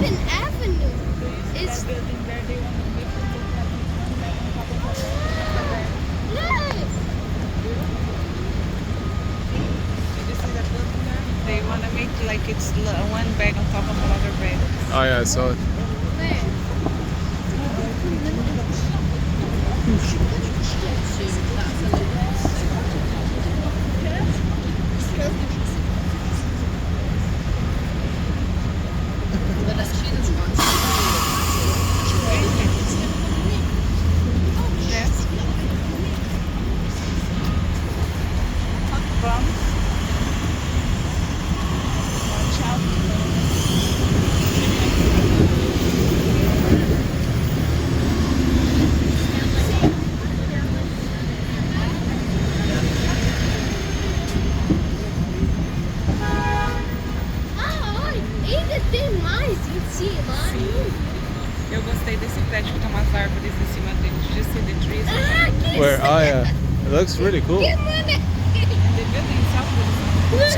even avenue is. That building there, they want to make it look like it's one bag on top of another. Look! Did you see that building there? They want to make like it's one bag on top of another bag. Oh yeah, I saw it. Where? Eu gostei desse prédio que tem umas árvores em cima dele. Did you see the trees? Where? Oh yeah, it looks really cool. And the building itself looks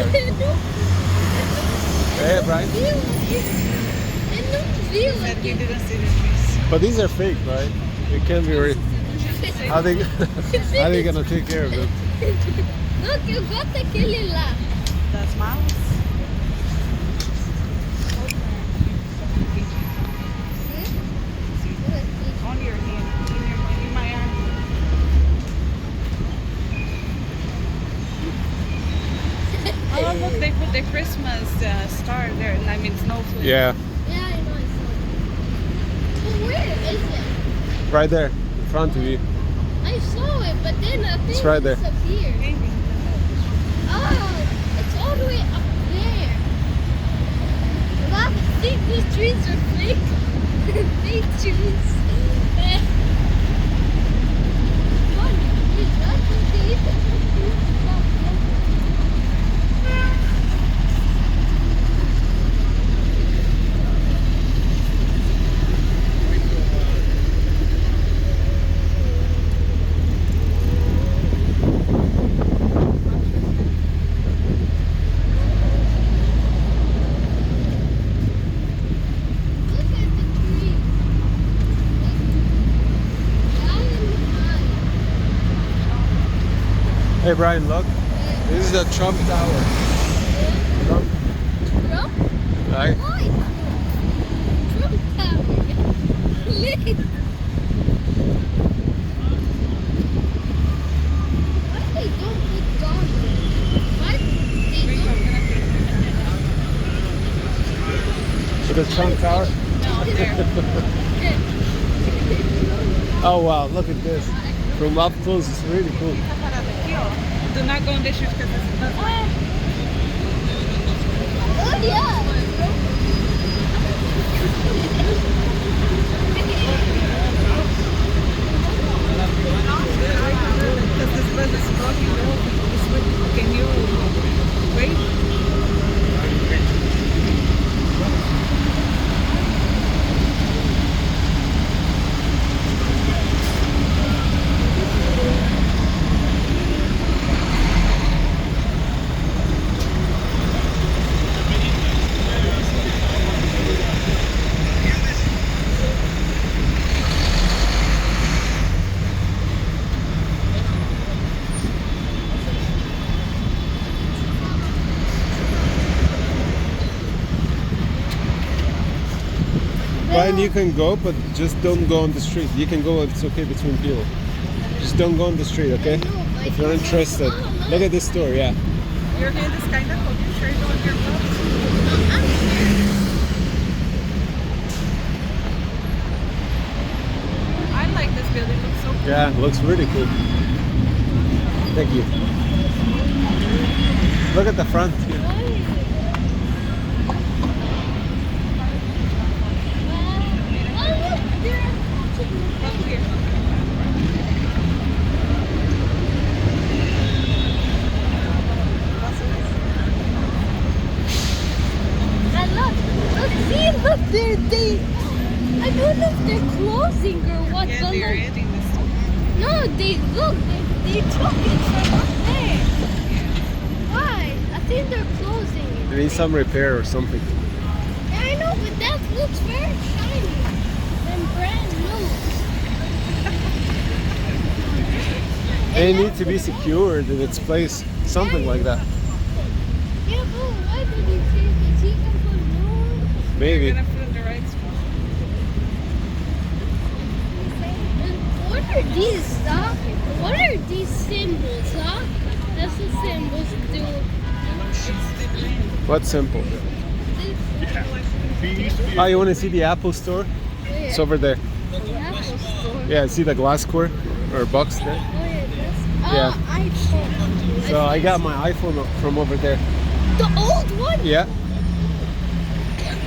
Hey, Brian. that we didn't see the trees. But these are fake, right? It can't be real. How they how they gonna take care of it? Look, eu gosto daquele lá. Das malas? On your hand, in my arm. Oh look, they put the Christmas star there. I mean snowflake. Yeah, Yeah, I know. I saw it. But where is it? right there in front of you. I saw it, but then I think It's right there. disappeared. Maybe. Oh, it's all the way up there. Wow, I think these trees are fake. Fake trees. What? Is that what they eat? Look at the tree. Hey, Brian, look. This is the Trump Tower. Trump, Trump? right? Why? Trump Tower. Look. Why they don't put dogs there? Why they don't? So the Trump Tower. No, up there. Oh wow, look at this. From up close, it's really cool. Essa parada aqui, ó. Do not go on the shoes because it's not. Oh yeah. Because this bus is blocking the whole thing. Can you wait? Brian, you can go, but just don't go on the street. You can go, it's okay between people. Just don't go on the street, okay? If you're interested. Look at this store, yeah. Your hand is kind of cold. You sure you don't want your gloves? I like this building. It looks so cool. Yeah, looks really cool. Thank you. Look at the front. Up here. Look, I don't know if they're closing or what. Yeah, but they're look, adding this. no, they took it from up there. Why? I think they're closing It it. needs some repair or something. Yeah, I know, but that looks very shiny and brand new. They need to be secured in its place, something like that. Yeah, but why did he change it? He can put new. Maybe. You're gonna put in the right spot. What are these, huh? What are these symbols, huh? That's the symbols do. What's simple? Oh, you want to see the Apple store? It's over there. The Apple store. Yeah, see the glass square or box there? Oh, yeah, that's. Yeah. iPhone. So I got my iPhone from over there. The old one? Yeah. Can't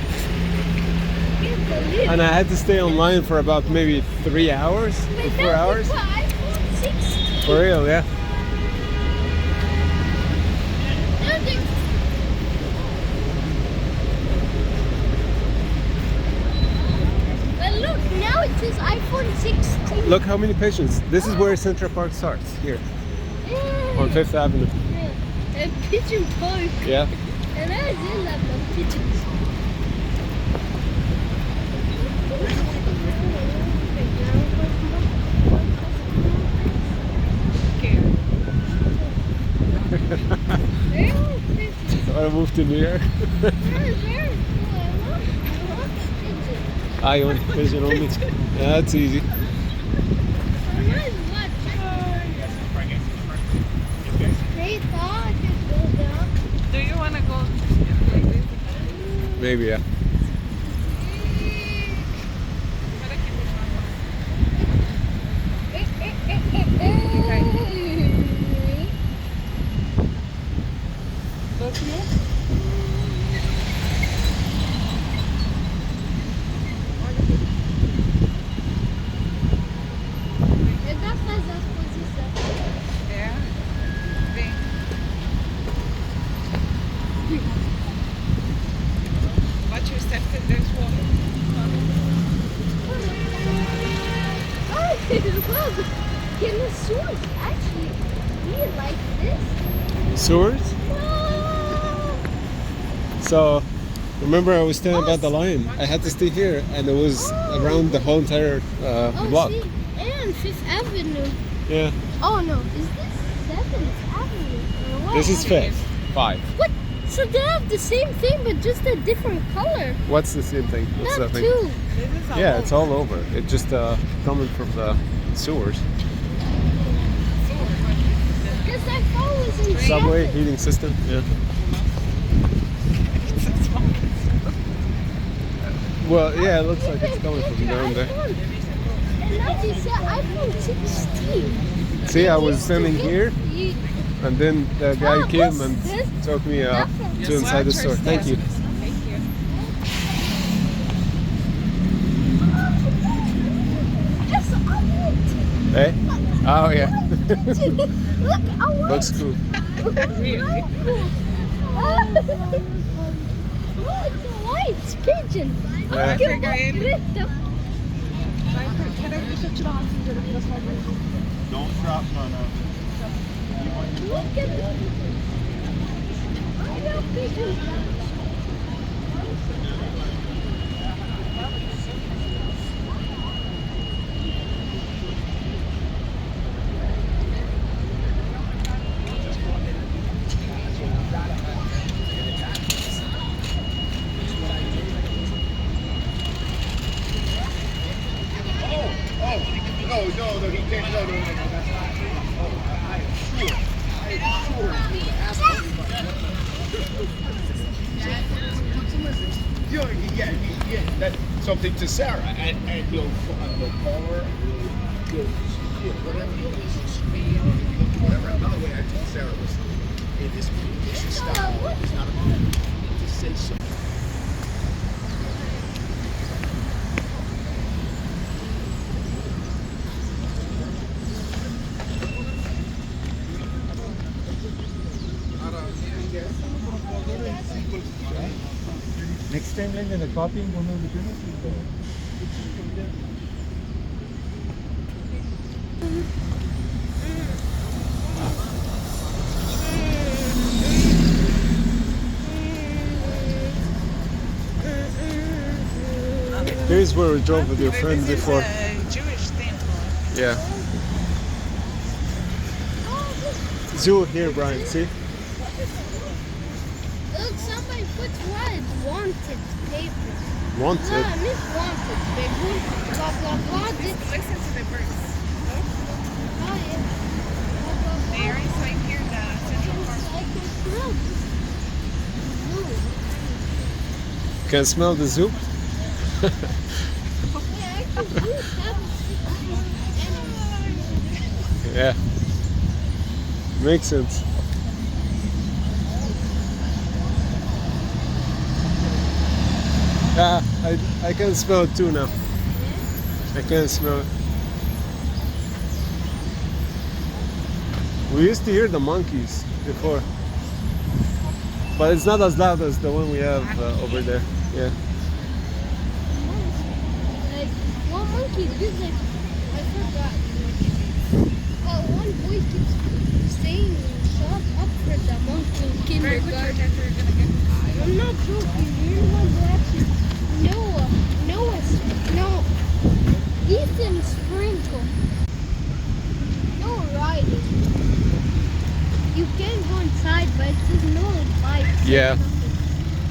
believe And I had to stay online for about maybe 3 hours or it. 4 hours. iPhone 16. For real, yeah. Now they're- But look, now it says iPhone 16. Look how many patients. This is where Central Park starts, here Yeah. on 5th Avenue. Yeah. And Pigeon Park. Yeah. And I did love the pigeons. Okay. Very pigeons. So I moved to New York. Very cool. I love pigeons. Ah, you want pigeon only? Yeah, that's easy. Nice watch. They thought I could go down. Do you wanna go like this? Maybe, yeah. Look here. Yeah. Vem. Watch your step, 'cause there's water. Can the sewers actually be like this? Sewers? Whoa! So, remember I was telling about the lion? I had to stay here and it was around the whole entire block. See, and Fifth Avenue. Yeah. Oh no, is this 7th Avenue? Or what? This is 5th. 5. What? So they have the same thing but just a different color. What's the same thing? What's Not that thing? two. This is all Yeah, it's all over. It just coming from the sewers. Because I thought it was in Subway 7th. heating system. Yeah. Well, yeah, it looks like it's coming from down there. And now they said iPhone 16. See, I was standing here, You- and then the guy Oh, came what's and this? took me Nothing. to inside the store. Thank you. Thank you. Yes, I want. Hey? Oh yeah. Look, I want. Looks cool. Really? Oh, it's a white pigeon. Yeah. Oh, que bonito. Don't drop none of it. Look at this. I love pigeons. No, he can't. No, that's not true. Oh, I am sure. Yeah, that's something to Sarah, and he'll call her, whatever he needs, whatever. Another way I told Sarah was, in his communication style, it's not a to say so. Next time like the copying one of the Here's where we drove with your friend This is before. a Jewish temple. Yeah. Oh, this Zoo here, Brian. See? look, somebody put red wanted paper. Wanted. Ah, Miss wanted paper. Blah blah blah. This, Listen to the birds. oh yeah. Blah, blah, blah. They are inside here, the Central Park. I can smell this. Ooh. Can smell the zoo? Yeah, I can do have Yeah. Makes sense. Ah, I can smell it too now. I can smell it. We used to hear the monkeys before, but it's not as loud as the one we have over there. Yeah. like one monkey did like I forgot. But one boy keeps saying shut up for the monkey in Very good kindergarten. project we're gonna get. I'm not joking. You're the one who actually Ethan Sprinkle. No riding. You can go inside, but there's no bikes. Yeah.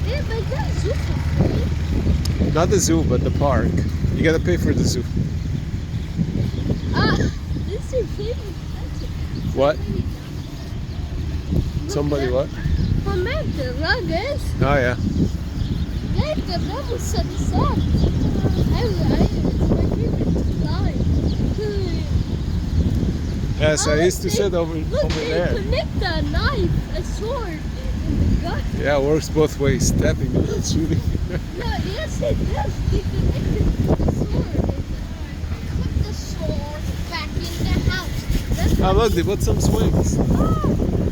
Yeah, but that's zoo for free. Not the zoo, but the park. You gotta pay for the zoo. Ah, this is your favorite country. What? Somebody what? Remember, Ruggers? Oh yeah. Like the level set us up. It's my favorite line. Yes, I used to sit over Look, they there. connect a knife, a sword, and the gun. Yeah, it works both ways. Stabbing and shooting. No, yes it does. They connected the sword. Put the sword back in the house. That's Oh look, they put some swings.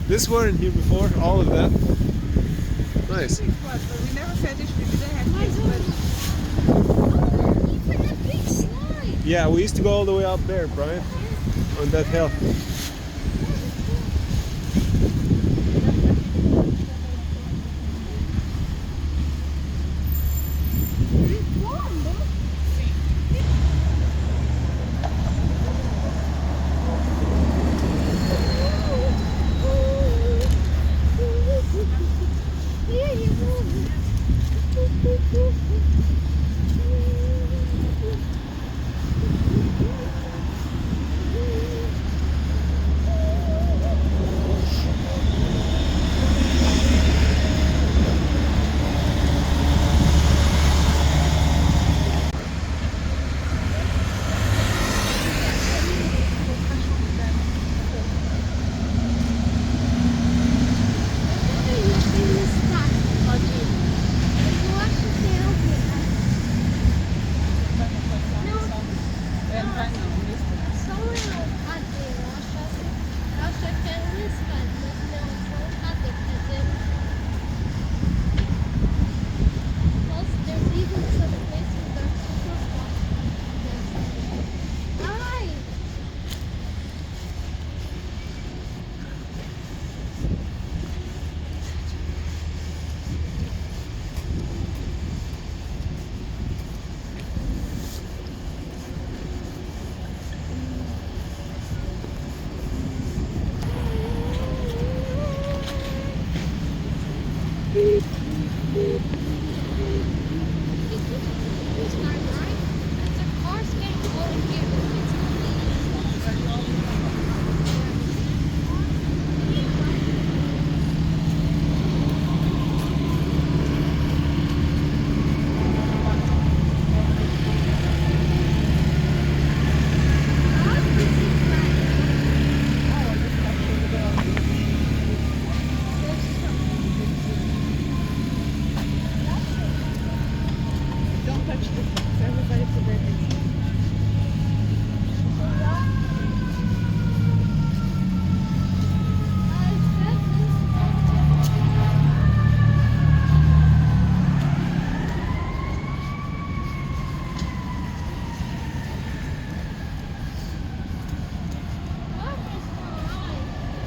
This weren't here before, all of that. Nice. But we never finished. We didn't have kids, but even a big slide. Yeah, we used to go all the way up there, Brian. On that hill.